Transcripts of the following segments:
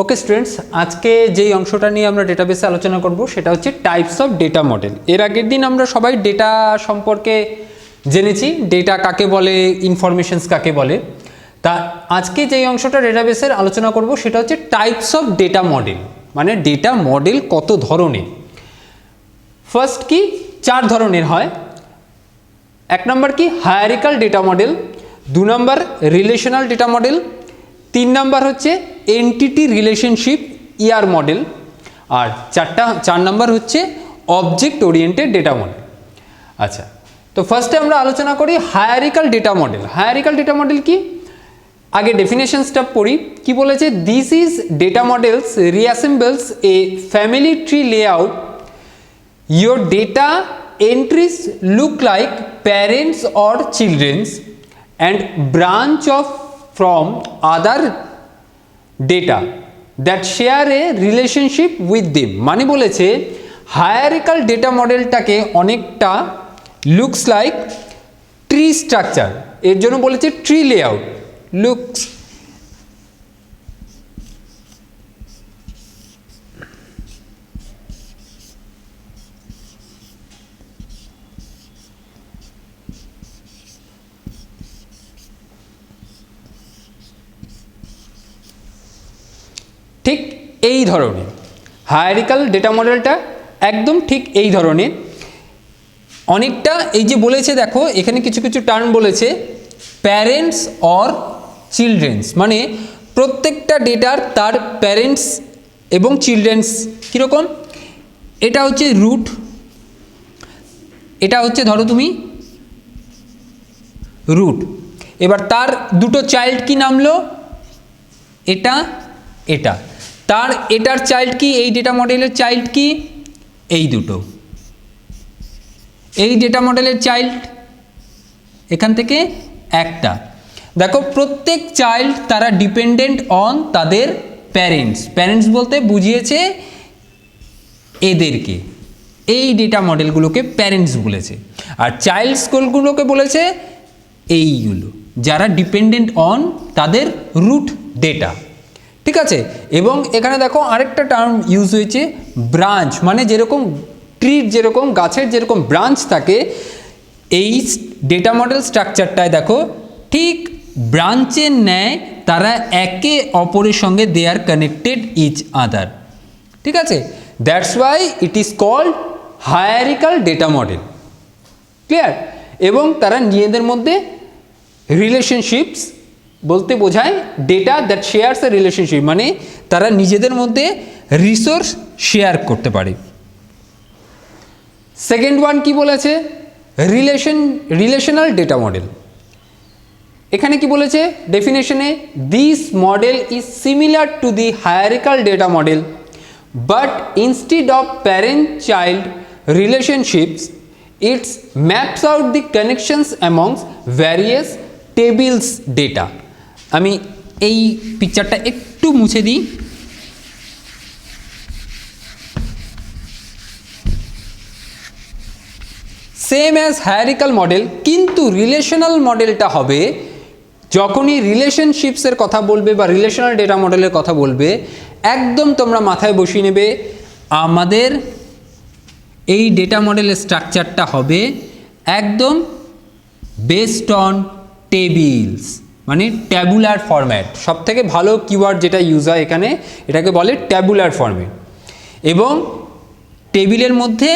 Okay students, আজকে যেই অংশটা নিয়ে আমরা ডেটাবেসে আলোচনা করব সেটা হচ্ছে টাইপস অফ ডেটা মডেল। এর আগের দিন আমরা সবাই ডেটা সম্পর্কে জেনেছি, ডেটা কাকে বলে, ইনফরমেশনস কাকে বলে। তা আজকে যেই অংশটা ডেটাবেসের আলোচনা করব সেটা হচ্ছে টাইপস অফ ডেটা মডেল, মানে ডেটা মডেল কত ধরনের। ফার্স্ট কি, 4 ধরনের হয়। 1 নম্বর কি, হায়ারিক্যাল ডেটা মডেল। 2 নম্বর রিলেশনাল ডেটা মডেল। 3 নম্বর হচ্ছে এন্টিটি রিলেশনশিপ ইয়ার মডেল। আর 4 নম্বর হচ্ছে অবজেক্ট ওরিয়েন্টেড ডেটা মডেল। আচ্ছা, তো ফার্স্টে আমরা আলোচনা করি hierarchical data model. Hierarchical data model কি, আগে ডেফিনেশনসটা পড়ি। কি বলেছে, this is data models reassembles a family tree layout. Your data entries look like parents or children's and branch off from other data that share a relationship with them। মানে বলেছে হায়ারিক্যাল data মডেলটাকে অনেকটা looks like tree structure, এর জন্য বলেছে tree layout. Looks ঠিক এই ধরনের হায়ারিক্যাল data মডেলটা একদম ঠিক এই ধরনের। অনেকটা এই যে বলেছে, দেখো এখানে কিছু কিছু টার্ম বলেছে, প্যারেন্টস অর চিলড্রেন্স, মানে প্রত্যেকটা ডেটার তার প্যারেন্টস এবং চিলড্রেন্স কীরকম। এটা হচ্ছে রুট, এটা হচ্ছে ধরো তুমি রুট। এবার তার দুটো চাইল্ড কি নামলো, এটা এটা, তার এটার চাইল্ড কি, এই ডেটা মডেলের চাইল্ড কি, এই দুটো, এই ডেটা মডেলের চাইল্ড এখান থেকে একটা। দেখো প্রত্যেক চাইল্ড তারা ডিপেন্ডেন্ট অন তাদের প্যারেন্টস। প্যারেন্টস বলতে বুঝিয়েছে এদেরকে, এই ডেটা মডেলগুলোকে প্যারেন্টস বলেছে। আর চাইল্ড স্কুলগুলোকে বলেছে এইগুলো, যারা ডিপেন্ডেন্ট অন তাদের রুট ডেটা। ঠিক আছে, এবং এখানে দেখো আরেকটা টার্ম ইউজ হয়েছে ব্রাঞ্চ, মানে যেরকম ট্রির যেরকম গাছের যেরকম ব্রাঞ্চ থাকে, এই ডেটা মডেল স্ট্রাকচারটায় দেখো ঠিক ব্রাঞ্চের ন্যায় তারা একে অপরের সঙ্গে দে আর কানেক্টেড ইচ আদার। ঠিক আছে, that's why it is called hierarchical data model. Clear? এবং তারা নিজেদের মধ্যে রিলেশনশিপস বলতে বোঝায় data that shares a relationship, মানে তারা নিজেদের মধ্যে রিসোর্স শেয়ার করতে পারে। সেকেন্ড ওয়ান কি বলেছে, রিলেশনাল ডেটা মডেল। এখানে কি বলেছে ডেফিনেশনে, this model is similar to the hierarchical data model but instead of parent child relationships it's maps out the connections amongst various tables data. আমি এই পিকচারটা একটু মুছে দিই। সেম অ্যাজ হায়ারিক্যাল মডেল, কিন্তু রিলেশনাল মডেলটা হবে যখনই রিলেশনশিপসের কথা বলবে বা রিলেশনাল ডেটা মডেলের কথা বলবে, একদম তোমরা মাথায় বসিয়ে নেবে আমাদের এই ডেটা মডেলের স্ট্রাকচারটা হবে একদম বেসড অন টেবিলস, মানে ট্যাবুলার ফরম্যাট। সব থেকে ভালো কিওয়ার্ড যেটা ইউজ হয় এখানে, এটাকে বলে ট্যাবুলার ফরম্যাট। এবং টেবিলের মধ্যে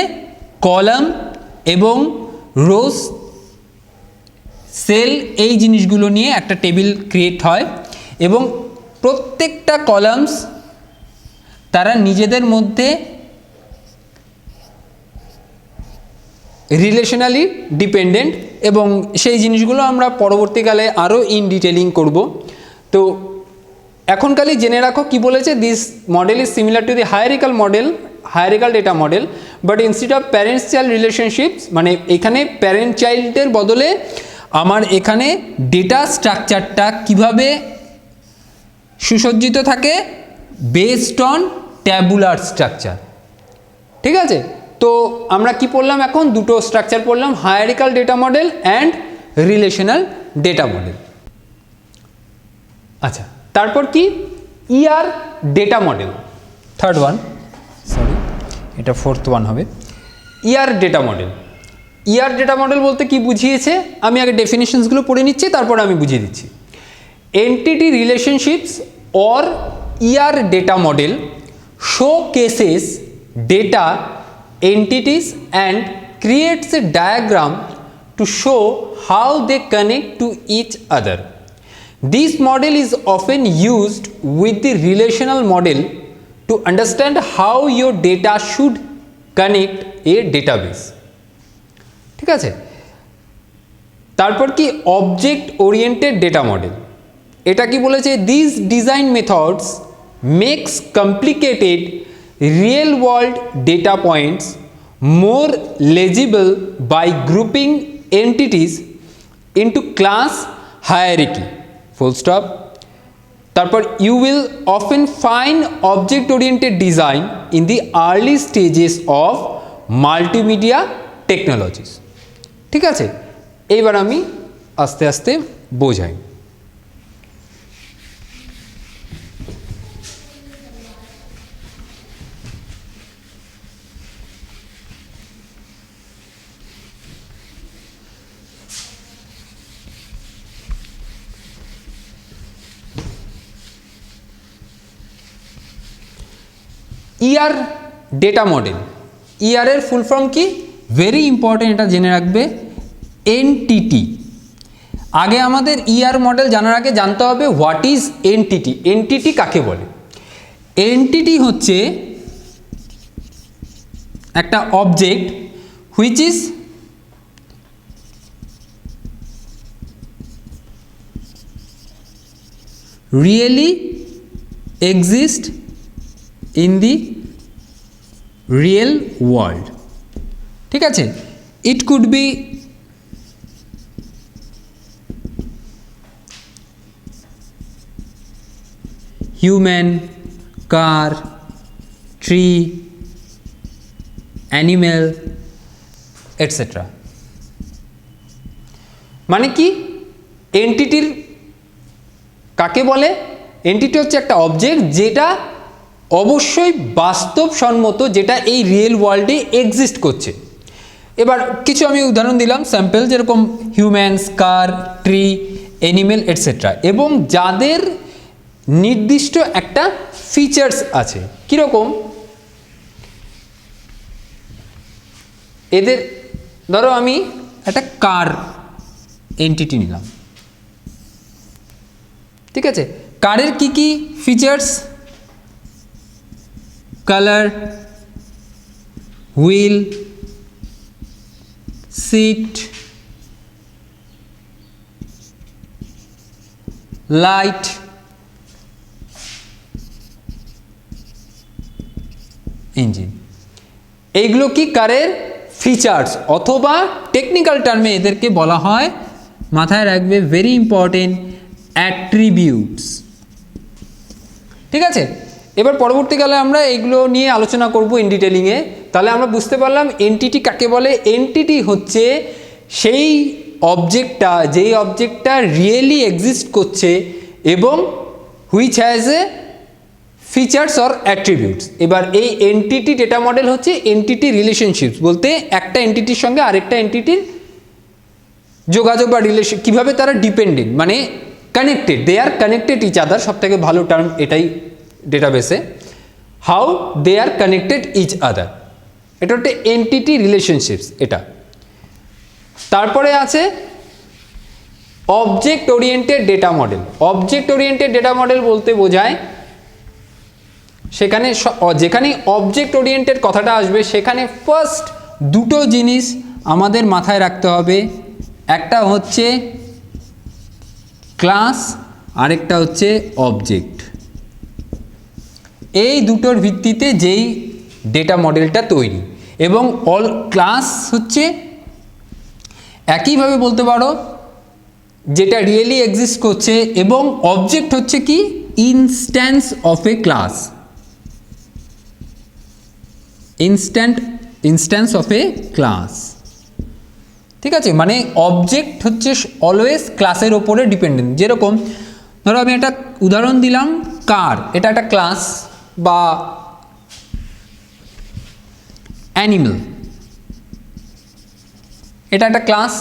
কলাম এবং রোজ, সেল, এই জিনিসগুলো নিয়ে একটা টেবিল ক্রিয়েট হয়। এবং প্রত্যেকটা কলামস তারা নিজেদের মধ্যে রিলেশনালি ডিপেন্ডেন্ট, এবং সেই জিনিসগুলো আমরা পরবর্তীকালে আরও ইন ডিটেলিং করব। তো এখনকালই জেনে রাখো কি বলেছে, this model is similar to the hierarchical model, hierarchical data model but instead of parents child relationships, মানে এখানে প্যারেন্ট চাইল্ডের বদলে আমার এখানে ডেটা স্ট্রাকচারটা কিভাবে সুসজ্জিত থাকে, বেসড অন ট্যাবুলার স্ট্রাকচার। ঠিক আছে, তো আমরা কি পড়লাম এখন, দুটো স্ট্রাকচার পড়লাম, hierarchical data model and relational data model. আচ্ছা, তারপর কি ER data model, third one, sorry এটা ফোর্থ ওয়ান হবে। ER data model, ER data model বলতে কি বুঝিয়েছে আমি আগে ডেফিনেশনসগুলো পড়ে নিচ্ছি, তারপরে আমি বুঝিয়ে দিচ্ছি। Entity relationships or year data model showcases data entities and creates a diagram to show how they connect to each other. This model is often used with the relational model to understand how your data should connect a database. ঠিক আছে, তারপর কি object oriented data model, এটা কি বলেছে, these design methods makes complicated real world data points more legible by grouping entities into class hierarchy, full stop. তারপর you will often find object oriented design in the early stages of multimedia technologies. ঠিক আছে, এইবার আমি আস্তে আস্তে বোঝাই। ইয়ার data model, ইয়ারের full form কি, ভেরি ইম্পর্টেন্ট, এটা জেনে রাখবে, এনটিটি। আগে আমাদের ইয়ার মডেল জানার আগে জানতে হবে হোয়াট ইজ এনটিটি। এনটিটি কাকে বলে? এনটিটি হচ্ছে একটা object which is really exist in the real world. ঠিক আছে, it could be human, car, tree, animal, etc. মানে কি এন্টিটির কাকে বলে? এন্টিটি হচ্ছে একটা অবজেক্ট যেটা অবশ্যই বাস্তবসম্মত, যেটা এই রিয়েল ওয়ার্ল্ডে এক্সিস্ট করছে। এবার কিছু আমি উদাহরণ দিলাম, স্যাম্পল, যেরকম হিউম্যানস, কার, ট্রি, অ্যানিমেল এটসেট্রা, এবং যাদের নির্দিষ্ট একটা ফিচার্স আছে। কীরকম? এদের ধরো আমি একটা কার এন্টিটি নিলাম, ঠিক আছে, কারের কি কি features? color, wheel, seat, light, engine. এইগুলো কি কারের ফিচার্স, অথবা টেকনিক্যাল টার্মে এদেরকে বলা হয়, মাথায় রাখবে, ভেরি ইম্পর্টেন্ট, অ্যাট্রিবিউটস। ঠিক আছে, এবার পরবর্তীকালে আমরা এইগুলো নিয়ে আলোচনা করব ইন ডিটেলিংয়ে। তাহলে আমরা বুঝতে পারলাম এনটিটি কাকে বলে। এনটিটি হচ্ছে সেই অবজেক্টটা, যেই অবজেক্টটা রিয়েলি এক্সিস্ট করছে এবং which has a features or attributes. এবার এই এনটিটি ডেটা মডেল হচ্ছে এনটিটি রিলেশনশিপস, বলতে একটা এনটিটির সঙ্গে আরেকটা এনটিটির যোগাযোগ বা রিলেশন, কীভাবে তারা ডিপেন্ডেন্ট, মানে connected, they are connected each other, সব থেকে ভালো টার্ম এটাই ডেটাবেসে, how they are connected each other, এটা হচ্ছে এনটিটি রিলেশনশিপস এটা। তারপরে আছে object oriented data model. Object oriented data model বলতে বোঝায় সেখানে যেখানে অবজেক্ট ওরিয়েন্টেড কথাটা আসবে সেখানে ফার্স্ট দুটো জিনিস আমাদের মাথায় রাখতে হবে, একটা হচ্ছে ক্লাস, আরেকটা হচ্ছে অবজেক্ট। এই দুটোর ভিত্তিতে যেই ডেটা মডেলটা তৈরি, এবং অল ক্লাস হচ্ছে একইভাবে বলতে পারো যেটা রিয়েলি এক্সিস্ট করছে, এবং অবজেক্ট হচ্ছে কি instance of A class, instance of A class. ঠিক আছে, মানে অবজেক্ট হচ্ছে অলওয়েজ ক্লাসের ওপরে ডিপেন্ডেন্ট। যেরকম ধরো আমি একটা উদাহরণ দিলাম কার, এটা একটা ক্লাস বা অ্যানিমেল, এটা একটা ক্লাস।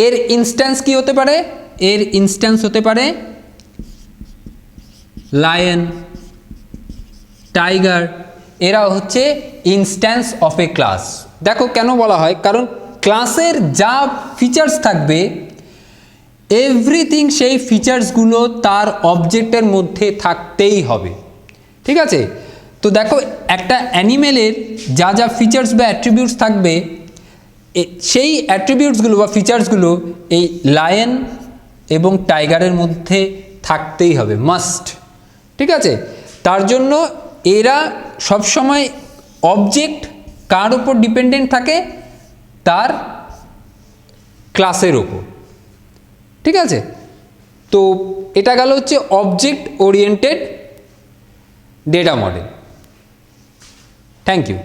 এর ইনস্ট্যান্স কি হতে পারে? এর ইনস্ট্যান্স হতে পারে লায়ন, টাইগার, এরা হচ্ছে ইনস্ট্যান্স অফ এ ক্লাস। দেখো কেন বলা হয়, কারণ ক্লাসের যা ফিচার্স থাকবে এভরিথিং সেই ফিচার্সগুলো তার অবজেক্টের মধ্যে থাকতেই হবে, ঠিক আছে? তো দেখো একটা অ্যানিমেলের যা যা ফিচার্স বা অ্যাট্রিবিউটস থাকবে সেই অ্যাট্রিবিউটসগুলো বা ফিচার্সগুলো এই লায়ন এবং টাইগারের মধ্যে থাকতেই হবে, মাস্ট, ঠিক আছে? তার জন্য এরা সবসময় অবজেক্ট কার উপর ডিপেন্ডেন্ট থাকে? তার ক্লাসের ওপর, ঠিক আছে? তো এটা গেল হচ্ছে object oriented data model. Thank you.